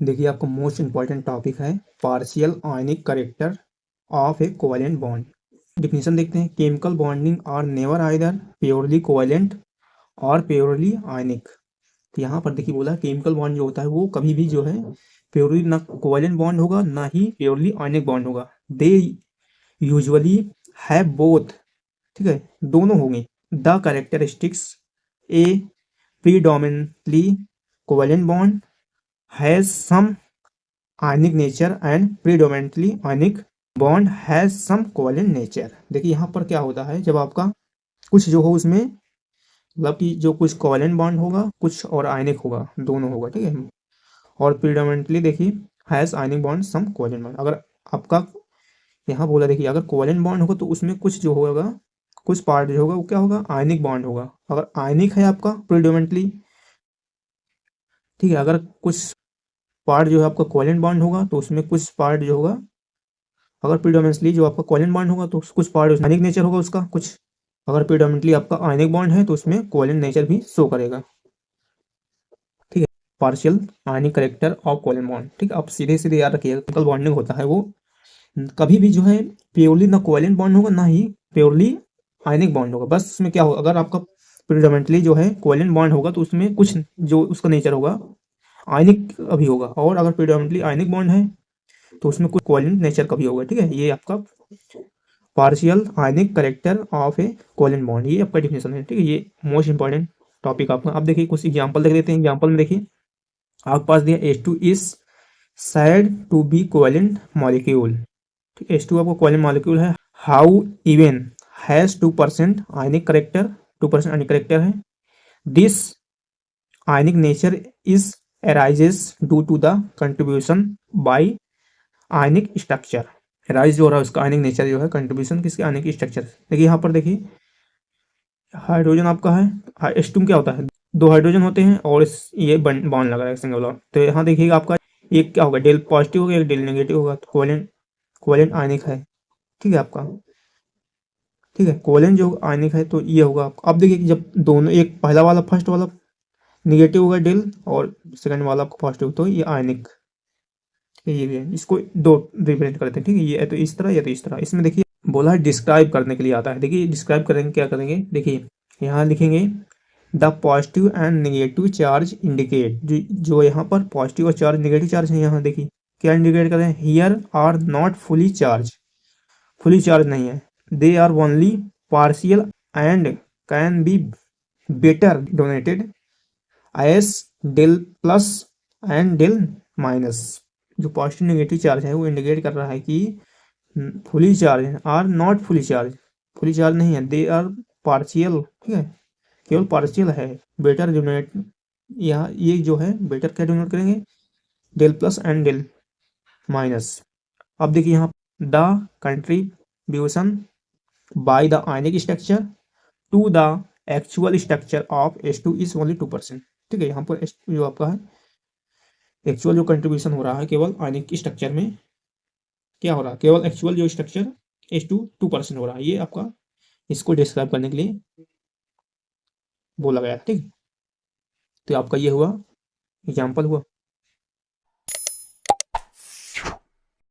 देखिए आपका most important topic है partial ionic character of a covalent bond. Definition देखते हैं। Chemical bonding are never either purely covalent और प्योरली आयनिक। तो यहाँ पर देखिए बोला केमिकल बॉन्ड जो होता है वो कभी भी जो है प्योरली ना कोवेलेंट बॉन्ड होगा ना ही प्योरली आयनिक बॉन्ड होगा। दे यूजुअली हैव बोथ, ठीक है, दोनों होंगे। The characteristics a predominantly covalent bond has some ionic nature and predominantly ionic bond has some covalent nature. देखिए यहाँ पर क्या होता है, जब आपका कुछ जो हो उसमें मतलब कि जो कुछ कोवेलेंट बॉन्ड होगा कुछ और आयनिक होगा, दोनों होगा, ठीक है। और प्रीडोमिनेंटली देखिए has ionic bond some covalent bond. अगर आपका यहाँ बोला देखिए अगर कोवेलेंट बॉन्ड होगा तो उसमें कुछ जो होगा कुछ पार्ट जो होगा वो क्या होगा, आयनिक बॉन्ड होगा। अगर आयनिक है आपका प्रीडोमिनेंटली, ठीक है, अगर कुछ पार्ट जो है आपका कोवेलेंट बॉन्ड होगा तो उसमें कुछ पार्ट जो होगा, अगर प्रीडोमिनेंटली जो आपका कोवेलेंट बॉन्ड होगा तो कुछ पार्ट आयनिक नेचर होगा उसका कुछ। अगर प्रीडोमिनेंटली आपका आयनिक बॉन्ड है तो उसमें कोवेलेंट नेचर भी शो करेगा, ठीक है। Partial ionic character of covalent bond, ठीक है। आप सीधे सीधे याद रखिएगा केमिकल बॉन्डिंग होता है वो कभी भी जो है प्योरली ना कोवेलेंट बॉन्ड होगा ना ही प्योरली आयनिक बॉन्ड होगा। बस उसमें क्या होगा, अगर आपका प्रीडोमिनेंटली जो है कोवेलेंट बॉन्ड होगा तो उसमें कुछ जो उसका नेचर होगा आयनिक अभी होगा, और अगर प्रीडोमिनेंटली आयनिक बॉन्ड है तो उसमें कुछ कोवेलेंट नेचर का भी होगा, ठीक है। ये आपका partial ionic character of a covalent bond, ये आपका डिफिनेशन है, ठीक है। ये मोस्ट इंपॉर्टेंट टॉपिक आपका। अब देखिए कुछ एग्जांपल देख लेते हैं। एग्जांपल में देखिए आपके पास दिया H2 is said to be covalent molecule, ठीक है। H2 आपको कोवेलेंट मॉलिक्यूल है। How even has 2% ionic character, 2% ionic character है। This ionic nature is arises due to the contribution by ionic structure. Rise जो हो रहा है उसका आयनिक नेचर जो है कंट्रीब्यूशन किसके, आयनिक स्ट्रक्चर। देखिए यहाँ पर देखिए हाइड्रोजन आपका है, H2 क्या होता है, दो हाइड्रोजन होते हैं और ये बॉन्ड लगा है सिंगल बॉन्ड। तो यहाँ देखिएगा आपका एक क्या होगा, डेल पॉजिटिव होगा एक डेल नेगेटिव होगा, तो कोवेलेंट कोवेलेंट आयनिक है, ठीक है आपका, ठीक है। कोवेलेंट जो आयनिक है तो ये होगा आपका। अब देखिए कि जब दोनों एक पहला वाला फर्स्ट वाला निगेटिव होगा डेल और सेकंड वाला आपका पॉजिटिव, तो ये आयनिक, ये भी है। इसको दो रिप्रेजेंट करते हैं, ठीक है। ये है तो इस तरह या तो इस तरह। इसमें देखिए बोला है डिस्क्राइब करने के लिए आता है। देखिए डिस्क्राइब करेंगे क्या करेंगे, देखिए यहाँ लिखेंगे the positive and negative charge indicate. जो यहाँ पर पॉजिटिव और चार्ज नेगेटिव चार्ज है, यहाँ देखिए क्या इंडिकेट कर रहे हैं, here are not fully charge, fully charge नहीं है। They are only partial and can be better donated as del plus and del minus. जो पॉजिटिव नेगेटिव चार्ज है वो इंडिकेट कर रहा है कि फुली चार्ज है, are not fully charge, fully charge नहीं है। दे आर पार्शियल, ठीक है, केवल पार्शियल है। बेटर डोनेट, यहाँ ये जो है बेटर क्या डोनेट करेंगे, del plus and del minus. अब देखिए यहाँ the contribution by the ionic structure to the actual structure of H2 is only 2%, ठीक है। यहाँ पर जो आपका है एक्चुअल जो कंट्रीब्यूशन हो रहा है केवल आयनिक की स्ट्रक्चर में क्या हो रहा है, केवल एक्चुअल जो स्ट्रक्चर H2 2% हो रहा है। ये आपका इसको डिस्क्राइब करने के लिए बोला गया, ठीक। तो आपका ये हुआ एग्जाम्पल हुआ।